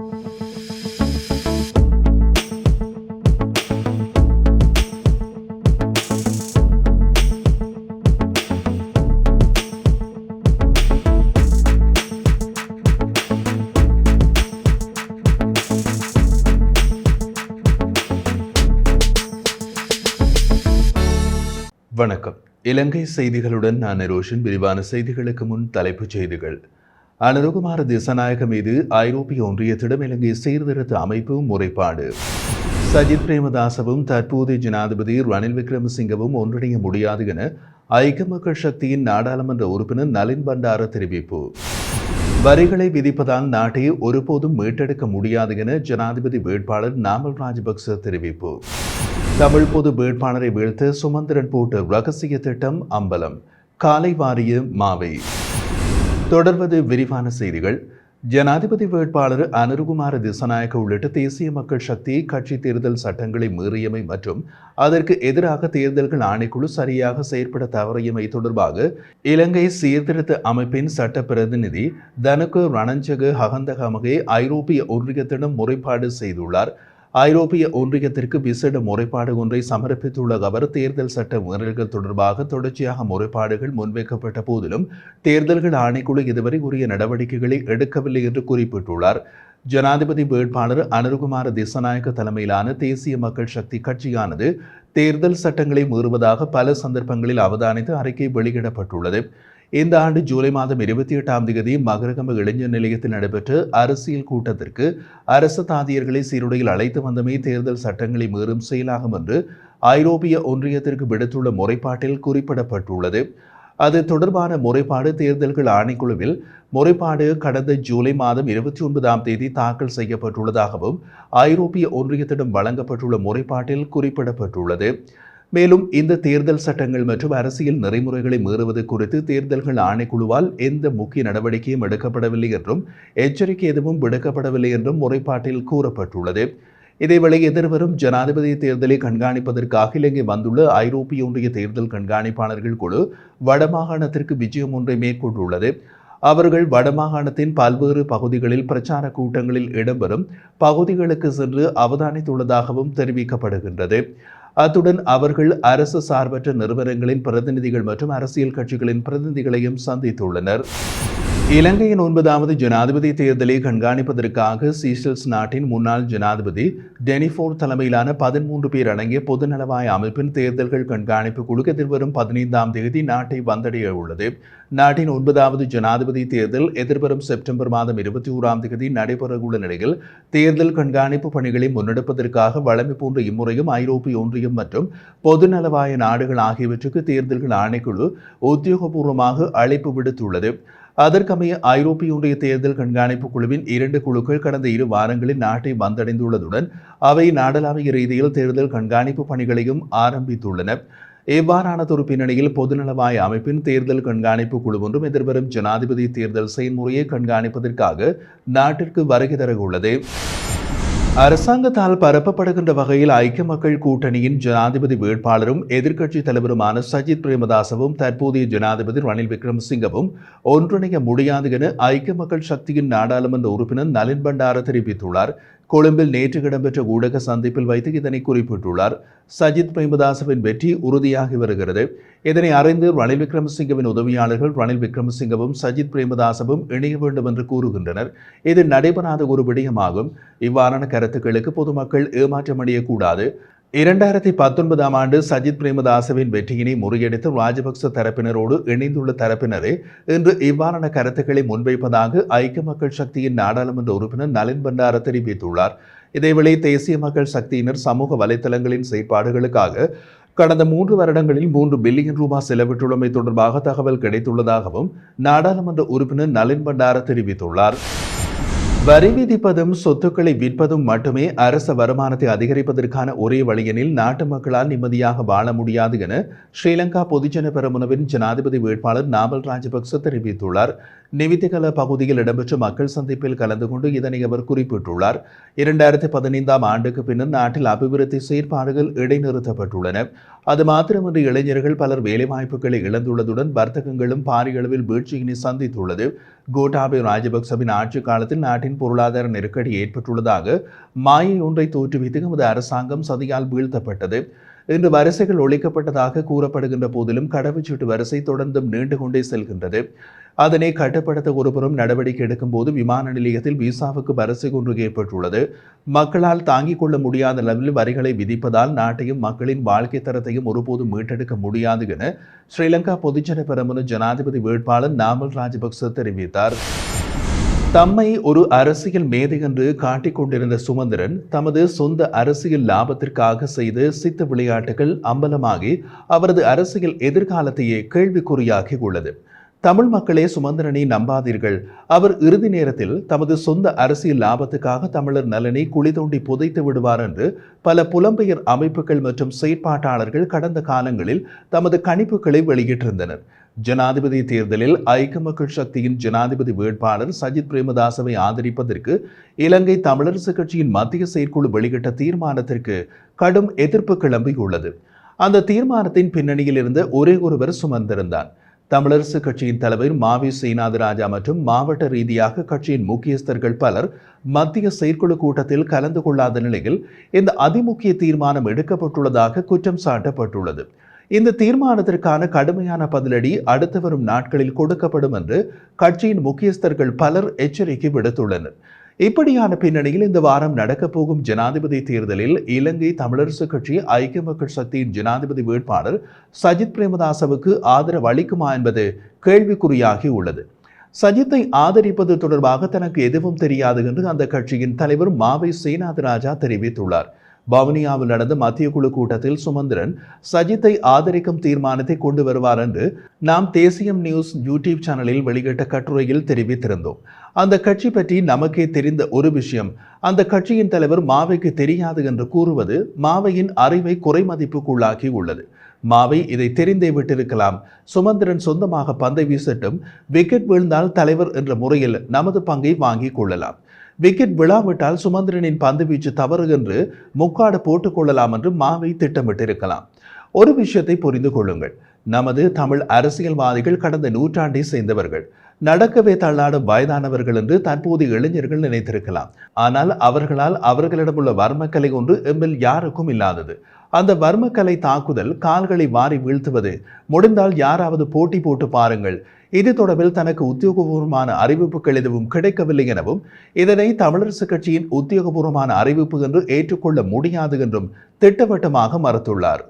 வணக்கம். இலங்கை செய்திகளுடன் நான் ரோஷன். விரிவான செய்திகளுக்கு முன் தலைப்புச் செய்திகள். அனுரகுமார திசாநாயக்க மீது ஐரோப்பிய ஒன்றியத்திடம் இலங்கை சீர்திருத்த அமைப்பு முறைப்பாடு. சஜித் பிரேமதாசவும் தற்போதைய ஜனாதிபதி ரணில் விக்ரமசிங்கவும் ஒன்றிணைய முடியாது என ஐக்கிய மக்கள் சக்தியின் நாடாளுமன்ற உறுப்பினர் நலின் பண்டார தெரிவிப்பு. வரிகளை விதிப்பதால் நாட்டை ஒருபோதும் மீட்டெடுக்க முடியாது என ஜனாதிபதி வேட்பாளர் நாமல் ராஜபக்ச தெரிவிப்பு. தமிழ் பொது வேட்பாளரை வீழ்த்த சுமந்திரன் போட்ட ரகசிய திட்டம் அம்பலம். காலை வாரிய மாவை. தொடர்வது விரிவான செய்திகள். ஜனாதிபதி வேட்பாளர் அனுரகுமார திசாநாயக்க உள்ளிட்ட தேசிய மக்கள் சக்தி கட்சி தேர்தல் சட்டங்களை மீறியமை மற்றும் அதற்கு எதிராக தேர்தல்கள் ஆணைக்குழு சரியாக செயற்பட தவறியமை தொடர்பாக இலங்கை சீர்திருத்த அமைப்பின் சட்ட பிரதிநிதி தனக்கு ரணஞ்சக ஹகந்தகமகே ஐரோப்பிய ஒன்றியத்திடம் முறைப்பாடு செய்துள்ளார். ஐரோப்பிய ஒன்றியத்திற்கு விசேட முறைப்பாடு ஒன்றை சமர்ப்பித்துள்ள அவர் தேர்தல் சட்ட மீறல்கள் தொடர்பாக தொடர்ச்சியாக முறைப்பாடுகள் முன்வைக்கப்பட்ட போதிலும் தேர்தல்கள் ஆணைக்குழு இதுவரை உரிய நடவடிக்கைகளை எடுக்கவில்லை என்று குறிப்பிட்டுள்ளார். ஜனாதிபதி வேட்பாளர் அனுரகுமார திசாநாயக்க தலைமையிலான தேசிய மக்கள் சக்தி கட்சியானது தேர்தல் சட்டங்களை மீறுவதாக பல சந்தர்ப்பங்களில் அவதானித்து அறிக்கை வெளியிடப்பட்டுள்ளது. இந்த ஆண்டு ஜூலை மாதம் 28ஆம் தேதி மகரகம இளைஞர் நிலையத்தில் நடைபெற்ற அரசியல் கூட்டத்திற்கு அரசு தாதியர்களை சீருடையில் அழைத்து வந்தமை தேர்தல் சட்டங்களை மீறும் செயலாகும் என்று ஐரோப்பிய ஒன்றியத்திற்கு விடுத்துள்ள முறைப்பாட்டில் குறிப்பிடப்பட்டுள்ளது. அது தொடர்பான முறைப்பாடு தேர்தல்கள் ஆணைக்குழுவில் முறைப்பாடு கடந்த ஜூலை மாதம் 29ஆம் தேதி தாக்கல் செய்யப்பட்டுள்ளதாகவும் ஐரோப்பிய ஒன்றியத்திடம் வழங்கப்பட்டுள்ள முறைப்பாட்டில் குறிப்பிடப்பட்டுள்ளது. மேலும் இந்த தேர்தல் சட்டங்கள் மற்றும் அரசியல் நெறிமுறைகளை மீறுவது குறித்து தேர்தல்கள் ஆணைக்குழுவால் எந்த முக்கிய நடவடிக்கையும் எடுக்கப்படவில்லை என்றும் எச்சரிக்கை எதுவும் விடுக்கப்படவில்லை என்றும் முறைப்பாட்டில் கூறப்பட்டுள்ளது. இதேவேளை எதிர்வரும் ஜனாதிபதி தேர்தலை கண்காணிப்பதற்காக இலங்கை வந்துள்ள ஐரோப்பிய ஒன்றிய தேர்தல் கண்காணிப்பாளர்கள் குழு வடமாகாணத்திற்கு விஜயம் ஒன்றை மேற்கொண்டுள்ளது. அவர்கள் வடமாகாணத்தின் பல்வேறு பகுதிகளில் பிரச்சார கூட்டங்களில் இடம்பெறும் பகுதிகளுக்கு சென்று அவதானித்துள்ளதாகவும் தெரிவிக்கப்படுகின்றது. அத்துடன் அவர்கள் அரசு சார்பற்ற நிறுவனங்களின் பிரதிநிதிகள் மற்றும் அரசியல் கட்சிகளின் பிரதிநிதிகளையும் சந்தித்துள்ளனர். இலங்கையின் 9வது ஜனாதிபதி தேர்தலை கண்காணிப்பதற்காக சீஷெல்ஸ் நாட்டின் முன்னாள் ஜனாதிபதி டெனிஃபோர் தலைமையிலான 13 பேர் அடங்கிய பொதுநலவாய அமைப்பின் தேர்தல்கள் கண்காணிப்பு குழு எதிர்வரும் 15ஆம் தேதி நாட்டை வந்தடைய உள்ளது. நாட்டின் 9வது ஜனாதிபதி தேர்தல் எதிர்வரும் செப்டம்பர் மாதம் 21ஆம் தேதி நடைபெறவுள்ள நிலையில் தேர்தல் கண்காணிப்பு பணிகளை முன்னெடுப்பதற்காக வழமை போன்ற இம்முறையும் ஐரோப்பிய ஒன்றியம் மற்றும் பொதுநலவாய நாடுகள் ஆகியவற்றுக்கு தேர்தல்கள் ஆணைக்குழு உத்தியோகபூர்வமாக அழைப்பு விடுத்துள்ளது. அதற்கமைய ஐரோப்பிய ஒன்றிய தேர்தல் கண்காணிப்பு குழுவின் 2 குழுக்கள் கடந்த 2 வாரங்களில் நாட்டை வந்தடைந்துள்ளதுடன் அவை நாடளாவிய ரீதியில் தேர்தல் கண்காணிப்பு பணிகளையும் ஆரம்பித்துள்ளன. இவ்வாறானதொரு பின்னணியில் பொதுநலவாய அமைப்பின் தேர்தல் கண்காணிப்பு குழு ஒன்றும் எதிர்வரும் ஜனாதிபதி தேர்தல் செயல்முறையை கண்காணிப்பதற்காக நாட்டிற்கு வருகை தர உள்ளது. அரசாங்கத்தால் பரப்பப்படுகின்ற வகையில் ஐக்கிய மக்கள் கூட்டணியின் ஜனாதிபதி வேட்பாளரும் எதிர்க்கட்சி தலைவருமான சஜித் பிரேமதாசவும் தற்போதைய ஜனாதிபதி ரணில் விக்ரமசிங்கவும் ஒன்றிணைய முடியாது என ஐக்கிய மக்கள் சக்தியின் நாடாளுமன்ற உறுப்பினர் நலின் பண்டார தெரிவித்துள்ளார். கொழும்பில் நேற்று இடம்பெற்ற ஊடக சந்திப்பில் வைத்து இதனை குறிப்பிட்டுள்ளார். சஜித் பிரேமதாசவின் வெற்றி உறுதியாகி வருகிறது. இதனை அறிந்து ரணில் விக்ரமசிங்கவின் உதவியாளர்கள் ரணில் விக்ரமசிங்கவும் சஜித் பிரேமதாசவும் இணைய வேண்டும் என்று கூறுகின்றனர். இது நடைபெறாத ஒரு விடயமாகும். இவ்வாறான கருத்துக்களுக்கு பொதுமக்கள் ஏமாற்றமடையக்கூடாது. 2019ஆம் ஆண்டு சஜித் பிரேமதாசவின் வெற்றியினை முறியடித்து ராஜபக்ச தரப்பினரோடு இணைந்துள்ள தரப்பினரே இன்று இவ்வாறான கருத்துக்களை முன்வைப்பதாக ஐக்கிய மக்கள் சக்தியின் நாடாளுமன்ற உறுப்பினர் நலின் பண்டார தெரிவித்துள்ளார். இதேவேளை தேசிய மக்கள் சக்தியினர் சமூக வலைதளங்களின் செயற்பாடுகளுக்காக கடந்த 3 வருடங்களில் 3 பில்லியன் ரூபாய் செலவிட்டுள்ளமை தொடர்பாக தகவல் கிடைத்துள்ளதாகவும் நாடாளுமன்ற உறுப்பினர் நலின் பண்டார தெரிவித்துள்ளார். வரி விதிப்பதும் சொத்துக்களை விற்பதும் மட்டுமே அரச வருமானத்தை அதிகரிப்பதற்கான ஒரே வழியெனில் நாட்டு மக்களால் நிம்மதியாக வாழ முடியாது என ஸ்ரீலங்கா பொதுஜன பெரமுனவின் ஜனாதிபதி வேட்பாளர் நாமல் ராஜபக்ச தெரிவித்துள்ளார். நிவித்திகல பகுதியில் இடம்பெற்ற மக்கள் சந்திப்பில் கலந்து கொண்டு இதனை அவர் குறிப்பிட்டுள்ளார். 2015ஆம் ஆண்டுக்கு பின்னர் நாட்டில் அபிவிருத்தி செயற்பாடுகள் இடைநிறுத்தப்பட்டுள்ளன. அது மாத்திரமன்றி இளைஞர்கள் பலர் வேலைவாய்ப்புகளை இழந்துள்ளதுடன் வர்த்தகங்களும் பாரிய அளவில் வீழ்ச்சியினை சந்தித்துள்ளது. கோட்டாபய ராஜபக்சவின் ஆட்சி காலத்தில் நாட்டின் பொருளாதார நெருக்கடி ஏற்பட்டுள்ளதாக மாயை ஒன்றை தோற்றுவித்து எமது அரசாங்கம் சதியால் வீழ்த்தப்பட்டது. இன்று வரிசைகள் ஒழிக்கப்பட்டதாக கூறப்படுகின்ற போதிலும் கடவுச்சீட்டு வரிசை தொடர்ந்தும் நீண்டு கொண்டே செல்கின்றது. அதனை கட்டுப்படுத்த ஒருபுறம் நடவடிக்கை எடுக்கும் போது விமான நிலையத்தில் விசாவுக்கு வரிசை ஒன்று ஏற்பட்டுள்ளது. மக்களால் தாங்கிக் கொள்ள முடியாத அளவில் வரிகளை விதிப்பதால் நாட்டையும் மக்களின் வாழ்க்கை தரத்தையும் ஒருபோதும் மீட்டெடுக்க முடியாது என ஸ்ரீலங்கா பொதுஜன பெரமுன ஜனாதிபதி வேட்பாளர் நாமல் ராஜபக்ச தெரிவித்தார். தம்மை ஒரு அரசியல் மேதை என்று காட்டிக் கொண்டிருந்த சுமந்திரன் தமது சொந்த அரசியல் லாபத்திற்காக செய்த சித்து விளையாட்டுகள் அம்பலமாகி அவரது அரசியல் எதிர்காலத்தையே கேள்விக்குறியாகி உள்ளது. தமிழ் மக்களே சுமந்திரனை நம்பாதீர்கள். அவர் இறுதி நேரத்தில் தமது சொந்த அரசியல் லாபத்துக்காக தமிழர் நலனை குழி தோண்டி புதைத்து விடுவார் என்று பல புலம்பெயர் அமைப்புகள் மற்றும் செயற்பாட்டாளர்கள் கடந்த காலங்களில் தமது கணிப்புகளை வெளியிட்டிருந்தனர். ஜனாதிபதி தேர்தலில் ஐக்கிய மக்கள் சக்தியின் ஜனாதிபதி வேட்பாளர் சஜித் பிரேமதாசவை ஆதரிப்பதற்கு இலங்கை தமிழரசு கட்சியின் மத்திய செயற்குழு வெளியிட்ட தீர்மானத்திற்கு கடும் எதிர்ப்பு கிளம்பியுள்ளது. அந்த தீர்மானத்தின் பின்னணியில் இருந்த ஒரே ஒருவர் சுமந்திரன் தான். தமிழரசு கட்சியின் தலைவர் மாவி சீனாதிராஜா மற்றும் மாவட்ட ரீதியாக கட்சியின் முக்கியஸ்தர்கள் பலர் மத்திய செயற்குழு கூட்டத்தில் கலந்து கொள்ளாத நிலையில் இந்த அதிமுக்கிய தீர்மானம் எடுக்கப்பட்டுள்ளதாக குற்றம் சாட்டப்பட்டுள்ளது. இந்த தீர்மானத்திற்கான கடுமையான பதிலடி அடுத்து வரும் நாட்களில் கொடுக்கப்படும் என்று கட்சியின் முக்கியஸ்தர்கள் பலர் எச்சரிக்கை விடுத்துள்ளனர். இப்படியான பின்னணியில் இந்த வாரம் நடக்கப் போகும் ஜனாதிபதி தேர்தலில் இலங்கை தமிழரசு கட்சி ஐக்கிய மக்கள் சக்தியின் ஜனாதிபதி வேட்பாளர் சஜித் பிரேமதாசவுக்கு ஆதரவு அளிக்குமா என்பது கேள்விக்குறியாகி உள்ளது. சஜித்தை ஆதரிப்பது தொடர்பாக தனக்கு எதுவும் தெரியாது என்று அந்த கட்சியின் தலைவர் மாவை சீனாதிராஜா தெரிவித்துள்ளார். வவுனியாவில் நடந்த மத்திய குழு கூட்டத்தில் சுமந்திரன் சஜித்தை ஆதரிக்கும் தீர்மானத்தை கொண்டு வருவார் என்று நாம் தேசியம் நியூஸ் யூடியூப் சேனலில் வெளியிட்ட கட்டுரையில் தெரிவித்திருந்தோம். அந்த கட்சி பற்றி நமக்கே தெரிந்த ஒரு விஷயம், அந்த கட்சியின் தலைவர் மாவைக்கு தெரியாது என்று கூறுவது மாவையின் அறிவை குறைமதிப்புக்குள்ளாக்கி உள்ளது. மாவை இதை தெரிந்தே விட்டிருக்கலாம். சுமந்திரன் சொந்தமாக பந்தை வீசட்டும், விக்கெட் வீழ்ந்தால் தலைவர் என்ற முறையில் நமது பங்கை வாங்கிக் கொள்ளலாம். விக்கெட் விழாவிட்டால் சுமந்திரனின் பந்து வீச்சு தவறு என்று முக்காடு போட்டுக் கொள்ளலாம் என்று மாவை திட்டமிட்டிருக்கலாம். ஒரு விஷயத்தை புரிந்து கொள்ளுங்கள், நமது தமிழ் அரசியல்வாதிகள் கடந்த நூற்றாண்டை சேர்ந்தவர்கள், நடக்கவே தள்ளாடும் வயதானவர்கள் என்று தற்போதைய இளைஞர்கள் நினைத்திருக்கலாம். ஆனால் அவர்களிடமுள்ள வர்மக்கலை ஒன்று எம்மில் யாருக்கும் இல்லாதது. அந்த வர்மக்கலை தாக்குதல், கால்களை வாரி வீழ்த்துவது. முடிந்தால் யாராவது போட்டி போட்டு பாருங்கள். இது தொடர்பில் தனக்கு உத்தியோகபூர்வமான அறிவிப்புகள் எதுவும் கிடைக்கவில்லை எனவும் இதனை தமிழரசு கட்சியின் உத்தியோகபூர்வமான அறிவிப்பு என்று ஏற்றுக்கொள்ள முடியாது என்றும் திட்டவட்டமாக மறுத்துள்ளார்.